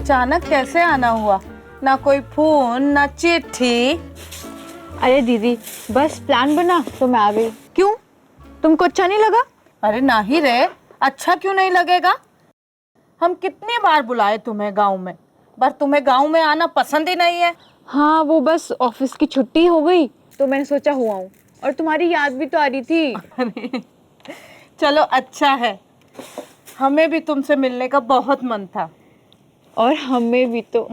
अचानक कैसे आना हुआ? ना कोई फोन ना चिट्ठी। अरे दीदी बस प्लान बना तो मैं आ गई। क्यों, तुमको अच्छा नहीं लगा? अरे नहीं रे, अच्छा क्यों नहीं लगेगा? हम कितनी बार बुलाए तुम्हें गांव में, पर तुम्हें गांव में आना पसंद ही नहीं है। हाँ वो बस ऑफिस की छुट्टी हो गई तो मैंने सोचा हुआ हूँ, और तुम्हारी याद भी तो आ रही थी। अरे चलो अच्छा है, हमें भी तुमसे मिलने का बहुत मन था। और हमें भी तो।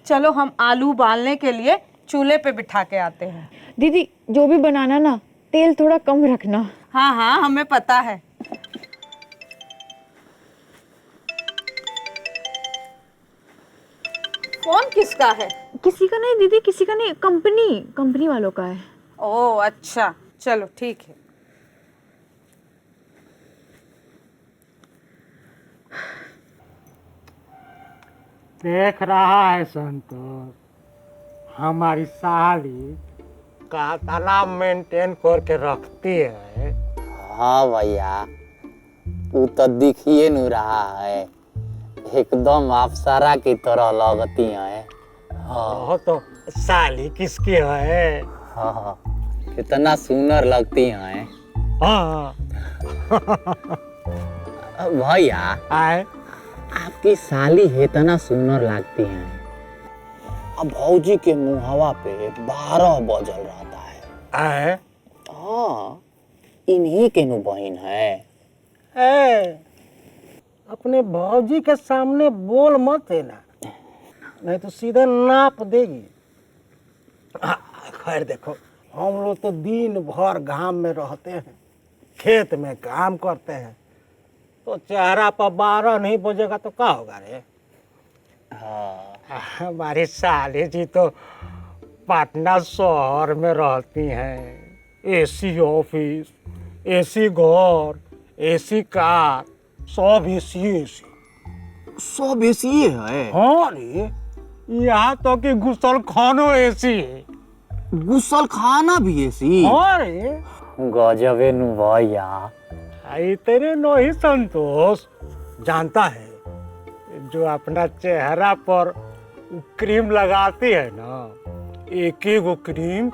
चलो हम आलू उबालने के लिए चूल्हे पे बिठा के आते हैं। दीदी जो भी बनाना ना, तेल थोड़ा कम रखना। हाँ हाँ हमें पता है। फोन किसका है? किसी का नहीं दीदी, किसी का नहीं, कंपनी वालों का है। ओह अच्छा, चलो ठीक है। देख रहा है संतोष, हमारी साली का तालाब मेंटेन करके रखती है। हाँ भैया, तू तो दिखिए नहीं रहा है, एकदम अप्सरा की तरह लगती है। हाँ तो साली किसकी है? हाँ, कितना सुंदर लगती हैं। हाँ भैया, आए आपकी साली इतना सुंदर लगती हैं, अब भौजी के मुहवा पे 12 बजल रहता है। आए हाँ, इन्हीं के नु बहन है। ए, अपने भौजी के सामने बोल मत है ना, नहीं तो सीधे नाप देगी। खैर देखो, हम लोग तो दिन भर घाम में रहते हैं, खेत में काम करते हैं, तो चेहरा पर 12 नहीं बजेगा तो क्या होगा रे? हाँ, हमारी साली जी तो पटना शहर में रहती हैं, एसी ऑफिस, एसी घर, एसी कार, सब एसी। सब ऐसी है। हाँ रे, यहाँ तो कि गुसल खानो एसी है। गुसल खाना भी ऐसी। हाँ रे, गजबे नु भैया। तेरे नो ही संतोष जानता है, जो अपना चेहरा पर क्रीम लगाती है ना, एक एक वो क्रीम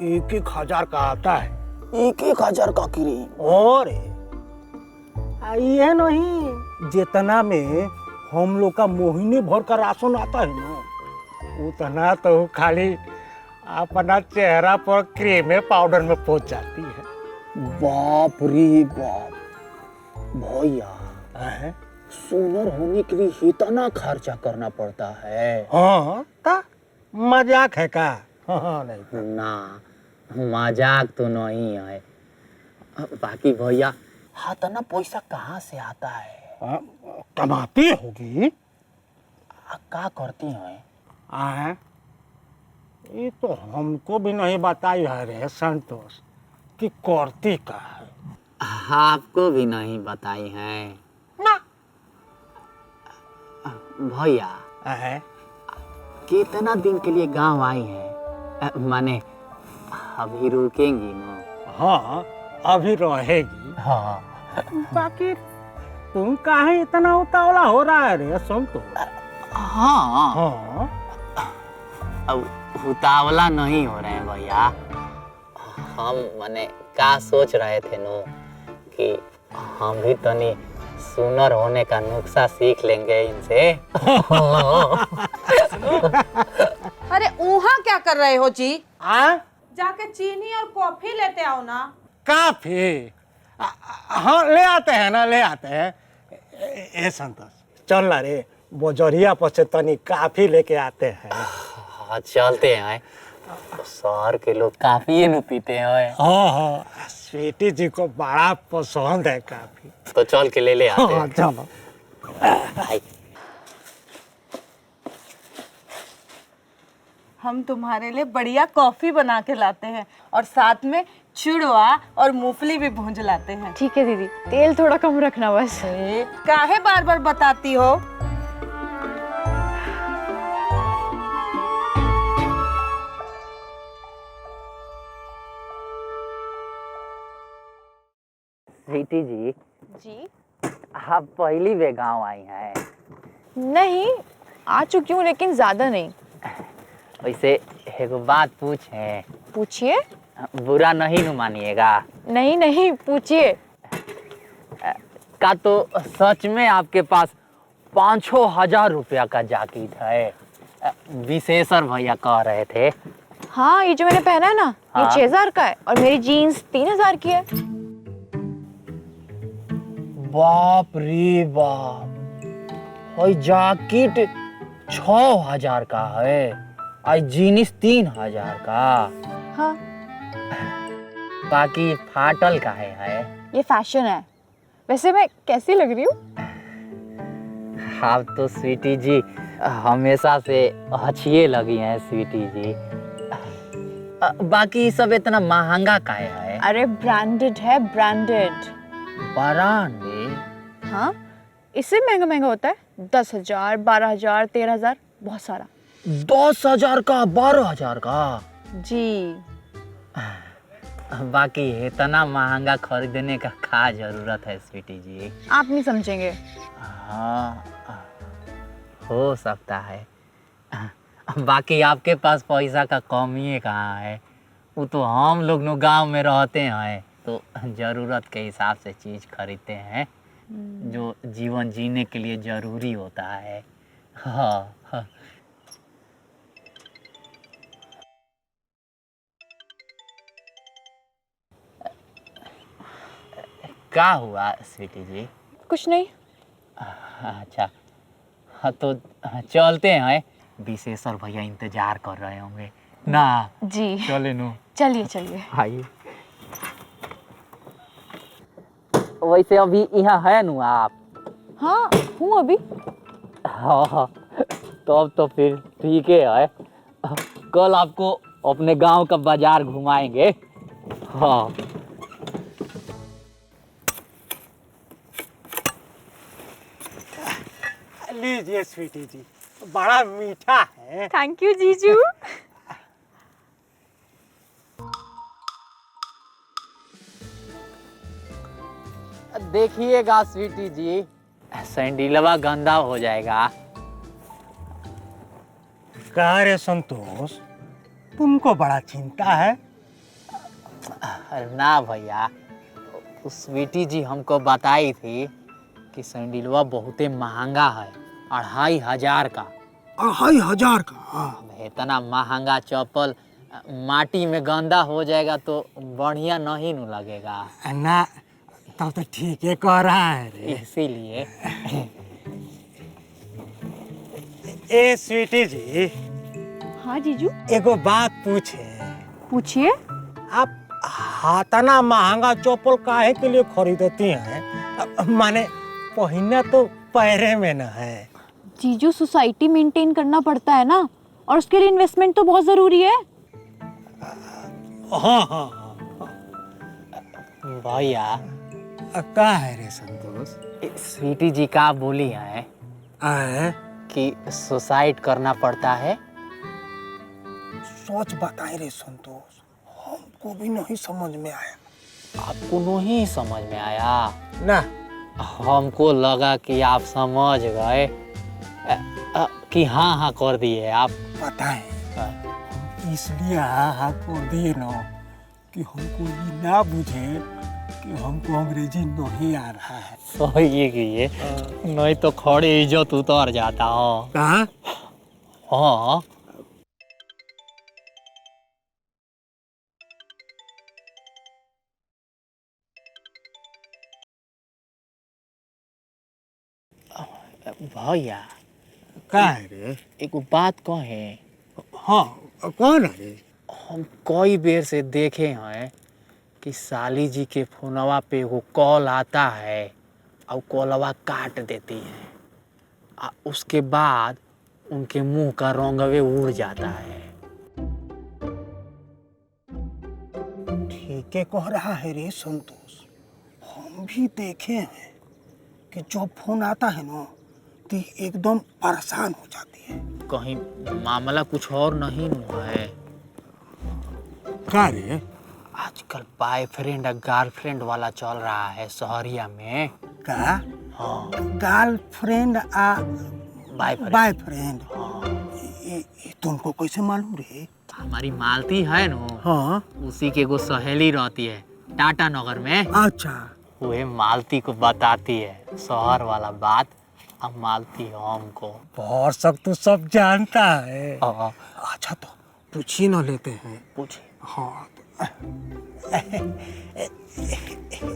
1,000 का आता है। 1,000 का क्रीम। और ये नहीं, जितना में हम लोग का महीने भर का राशन आता है ना, उतना तो खाली अपना चेहरा पर क्रीम पाउडर में पहुंच जाती है। बाप रे बाप, भैया हैं? सुंदर होने के लिए इतना खर्चा करना पड़ता है? हाँ ता मजाक है का? हाँ नहीं तो। ना, मजाक तो नहीं है। बाकी भैया, हाँ तना पैसा कहाँ से आता है? हाँ, कमाती होगी। क्या करती हैं? आए, ये तो हमको भी नहीं बताई है रे संतोष कि करती का है। आपको भी नहीं बताई हैं? ना। भैया, है? कितना दिन के लिए गांव आई हैं? माने अभी रुकेंगी ना? हाँ अभी रहेगी। हाँ। बाकी तुम काहे इतना उतावला हो रहा है रे संतोष? हाँ, हाँ अब उतावला नहीं हो रहे हैं भैया। हम माने क्या सोच रहे थे नो कि हम भी तनी सुनर होने का नुस्खा सीख लेंगे इनसे। अरे ऊहा क्या कर रहे हो जी? आ? जाके चीनी और कॉफी लेते आओ ना। काफी? हाँ ले आते हैं ना, ले आते हैं। ए संतोष चल ना रे, बोजरिया पर से तनी काफी लेके आते हैं। हाँ चलते हैं, शहर के लोग काफी न पीते हैं। हाँ हाँ, स्वीटी जी को बड़ा पसंद है काफी। तो चल के ले आते हाँ हैं। चलो। भाई, हम तुम्हारे लिए बढ़िया कॉफी बना के लाते हैं और साथ में चुड़वा और मूंगफली भी भूंज लाते हैं। ठीक है दीदी, तेल थोड़ा कम रखना बस। काहे बार बार बताती हो? स्वीटी जी, जी आप पहली बार गांव आई हैं, नहीं, आ चुकी हूँ लेकिन ज्यादा नहीं। वैसे एगो बात पूछे, पूछिए। बुरा नहीं न मानिएगा। नहीं नहीं, पूछिए। का तो सच में आपके पास 5,000 रुपया का जाकिट है? विशेषर भैया कह रहे थे। हाँ, ये जो मैंने पहना है ना, ये हाँ। 6,000 का है और मेरी जीन्स 3,000 की है। बाप रे बाप, और जैकेट 6,000 का है और जीन्स 3,000 का। हाँ, बाकी फाटल का है। ये फैशन है। वैसे मैं कैसी लग रही हूँ? आप तो स्वीटी जी हमेशा से अच्छी लगी हैं स्वीटी जी। बाकी सब इतना महंगा का है? अरे ब्रांडेड है, ब्रांडेड। ब्रांडेड? हाँ, इससे महंगा महंगा होता है। 10,000, 12,000, 13,000, बहुत सारा। 10,000 का, 12,000 का? जी। बाकी इतना महंगा खरीदने का क्या जरूरत है स्वीटी जी? आप नहीं समझेंगे। हाँ, हो सकता है। बाकी आपके पास पैसा का कमी कहाँ है? वो तो हम लोग नो गांव में रहते हैं तो जरूरत के हिसाब से चीज खरीदते हैं जो जीवन जीने के लिए जरूरी होता है। हाँ, हाँ। क्या हुआ स्वीटी जी? कुछ नहीं। अच्छा, हाँ तो चलते हैं। विशेषर भैया इंतजार कर रहे होंगे ना। जी, चले नु। चलिए चलिए। आइए। वैसे अभी यहाँ है नु आप? हाँ, हूँ अभी। हाँ हाँ, तब तो फिर ठीक है। कल आपको अपने गांव का बाजार घुमाएंगे। हाँ। लीजिए स्वीटी जी, बड़ा मीठा है। थैंक यू जीजू। देखिएगा स्वीटी जी, सैंडलवा गंदा हो जाएगा। कहा रे संतोष, तुमको बड़ा चिंता है? अरे ना भैया, स्वीटी जी हमको बताई थी कि सैंडलवा बहुते महंगा है, 2,500 का। 2,500 का? इतना महंगा चप्पल माटी में गंदा हो जाएगा तो बढ़िया नहीं न लगेगा। ना, तब तो ठीक है कह रहा है रे। इसीलिए। ए स्वीटी जी, हाँ जीजू, एगो बात पूछे। पूछिए। आप हाथाना महंगा चप्पल काहे के लिए खरीदती हैं? माने पहनना तो पैरे में न है। जीजू, सोसाइटी मेंटेन करना पड़ता है ना, और उसके लिए इन्वेस्टमेंट तो बहुत जरूरी है। हाँ हाँ भैया, का है रे संतोष? स्वीटी जी का बोली है आए? कि सुसाइड करना पड़ता है। सोच बताए रे संतोष, हमको भी नहीं समझ में आया। आपको नहीं समझ में आया? ना, हमको लगा कि आप समझ गए कि हाँ हाँ कर दिए आप। पता है इसलिए हाँ हाँ कर दिए ना कि हमको ये ना बुझे कि हमको अंग्रेजी नहीं आ रहा है। सही किए, नहीं तो खड़ी इज्जत उतर जाता हो। कहाँ? हाँ। भैया, का है रे? एक बात कहे। हाँ, कौन है रे? हम कई बेर से देखे हैं कि साली जी के फोनवा पे एगो कॉल आता है और कॉलवा काट देती है, उसके बाद उनके मुंह का रंगवे उड़ जाता है। ठीक है कह रहा है रे संतोष, हम भी देखे हैं कि जब फोन आता है ना तो एकदम परेशान हो जाती है। कहीं मामला कुछ और नहीं हुआ है? का रे? आजकल बॉयफ्रेंड और गर्लफ्रेंड वाला चल रहा है शहरिया में। का? हाँ। गर्लफ्रेंड आ बॉयफ्रेंड। बॉयफ्रेंड? हाँ, ये तुमको कैसे मालूम रे? हमारी मालती है नो, हाँ। उसी के एगो सहेली रहती है टाटा नगर में। अच्छा। वह मालती को बताती है शहर वाला बात, अब मालती हमको। बहुत सब तो सब जानता है। हाँ, अच्छा तो पूछ ही ना लेते हैं। पूछे। हाँ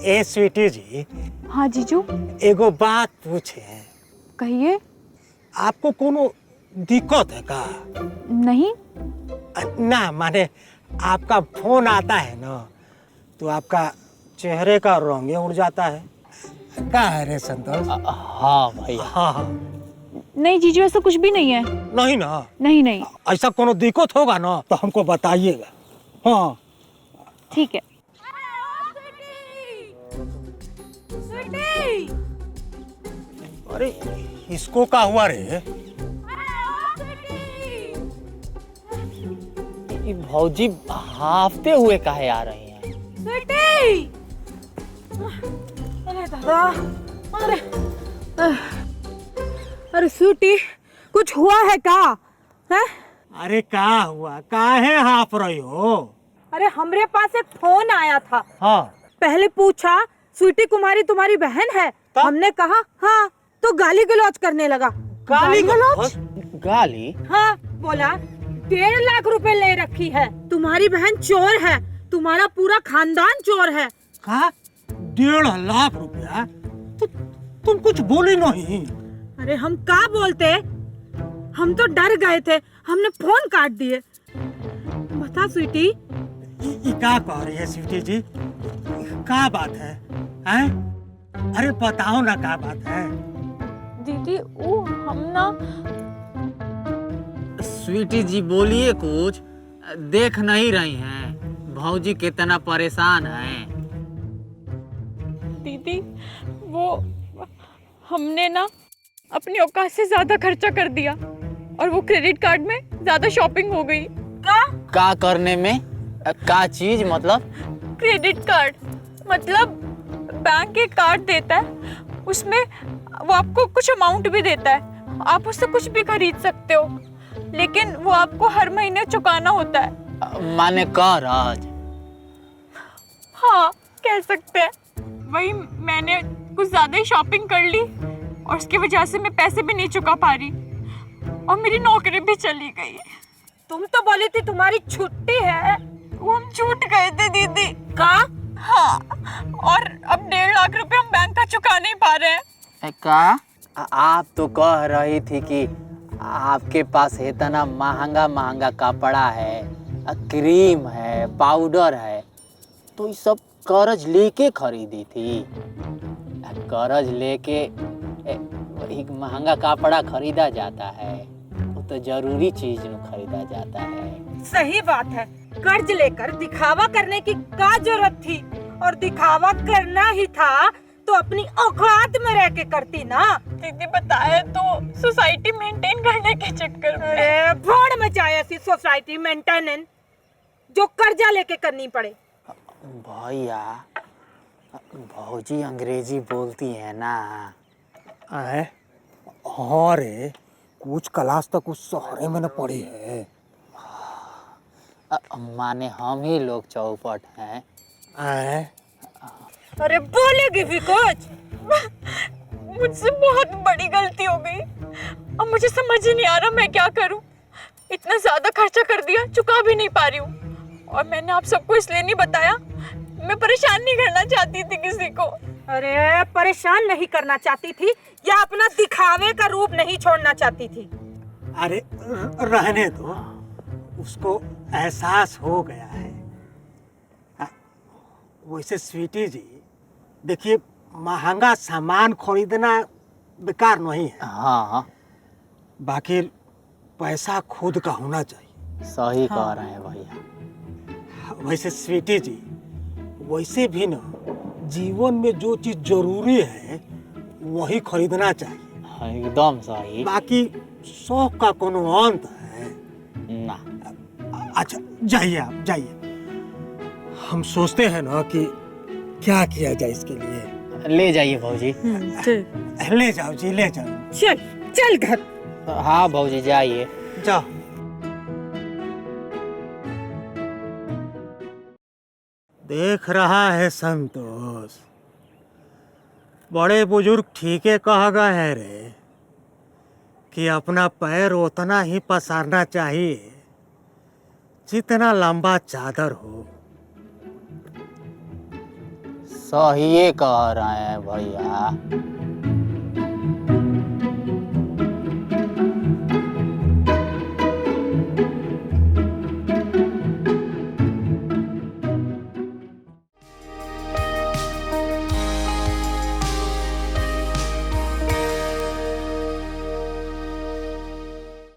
ए स्वीटी जी, हाँ जीजू, एगो बात पूछे। कहिए। आपको कोनो दिक्कत है का? नहीं। ना माने आपका फोन आता है ना तो आपका चेहरे का रंग उड़ जाता है। क्या है रे संतोष? हाँ भैया। हाँ हाँ। नहीं जीजू, ऐसा कुछ भी नहीं है। नहीं ना? नहीं नहीं। ऐसा कोनो दिक्कत होगा ना तो हमको बताइएगा। हाँ ठीक है। अरे इसको क्या हुआ रे? ये भौजी हाफते हुए काहे आ रही हैं? अरे दादा, अरे स्वीटी, कुछ हुआ है का? है? अरे क्या हुआ? काहे हाफ रही हो? अरे हमरे पास एक फोन आया था। हाँ। पहले पूछा स्वीटी कुमारी तुम्हारी बहन है? तब? हमने कहा हाँ, तो गाली गलौज करने लगा। गाली गलौज? गाली? हाँ, बोला 1.5 लाख रुपए ले रखी है, तुम्हारी बहन चोर है, तुम्हारा पूरा खानदान चोर है। का 1.5 लाख रुपया? तो तुम कुछ बोले नहीं? अरे हम क्या बोलते, हम तो डर गए थे, हमने फोन काट दिए। बता स्वीटी। ये क्या कह रही है स्वीटी जी? क्या बात है? हैं? अरे बताओ ना क्या बात है? दीदी वो हम ना, स्वीटी जी बोलिए कुछ, देख नहीं रही हैं भौजी कितना परेशान हैं। दीदी वो हमने ना अपनी औकात से ज्यादा खर्चा कर दिया और वो क्रेडिट कार्ड में ज्यादा शॉपिंग हो गई। का करने में? का चीज मतलब? क्रेडिट कार्ड मतलब बैंक एक कार्ड देता है, उसमें वो आपको कुछ अमाउंट भी देता है, आप उससे कुछ भी खरीद सकते हो, लेकिन वो आपको हर महीने चुकाना होता है। माने कर्ज? हाँ कह सकते हैं। वही मैंने कुछ ज्यादा ही शॉपिंग कर ली और उसकी वजह से मैं पैसे भी नहीं चुका पा रही और मेरी नौकरी भी चली गई। तुम तो बोली थी तुम्हारी छुट्टी है। वो हम छूट गए थे दीदी। का? हाँ, और अब 1.5 लाख रुपए हम बैंक का चुका नहीं पा रहे हैं। का? आप तो कह रही थी कि आपके पास इतना महंगा महंगा कपड़ा है, क्रीम है, पाउडर है, तो ये सब कर्ज लेके खरीदी थी। कर्ज लेके एक महंगा कपड़ा खरीदा जाता है, वो तो जरूरी चीज खरीदा जाता है। सही बात है, कर्ज लेकर दिखावा करने की क्या जरूरत थी? और दिखावा करना ही था तो अपनी औकात में रह के करती ना। दीदी बताया तो सोसाइटी मेंटेन करने के चक्कर में। अरे भोड़ मचाया ऐसी सोसाइटी मेंटेनेंस जो कर्जा लेके करनी पड़े। भैया भौजी अंग्रेजी बोलती है ना? आए? हाँ रे, कुछ क्लास तक उस शहरे में न पढ़ी है। माने हम ही लोग चौपट हैं। आए? अरे बोलेगी भी कुछ? मुझसे बहुत बड़ी गलती हो गई, अब मुझे समझ ही नहीं आ रहा मैं क्या करूं। इतना ज्यादा खर्चा कर दिया, चुका भी नहीं पा रही हूँ। और मैंने आप सबको इसलिए नहीं बताया, मैं परेशान नहीं करना चाहती थी किसी को। अरे परेशान नहीं करना चाहती थी या अपना दिखावे का रूप नहीं छोड़ना चाहती थी? अरे रहने दो, उसको एहसास हो गया है। वैसे स्वीटी जी देखिए, महंगा सामान खरीदना बेकार नहीं है, हाँ बाकी पैसा खुद का होना चाहिए। सही कह रहे हैं भैया। वैसे स्वीटी जी, वैसे भी ना जीवन में जो चीज जरूरी है वही खरीदना चाहिए। एकदम सही। बाकी शौक का कोनो अंत है ना। अच्छा जाइए, आप जाइए, हम सोचते हैं ना कि क्या किया जाए इसके लिए। ले जाइए भौजी। ले जाओ जी, ले जाओ। चल चल घर। हाँ भौजी जाइए। जाओ। देख रहा है संतोष, बड़े बुजुर्ग ठीके कह गए हैं रे कि अपना पैर उतना ही पसारना चाहिए जितना लंबा चादर हो। सही कह रहे हैं भैया।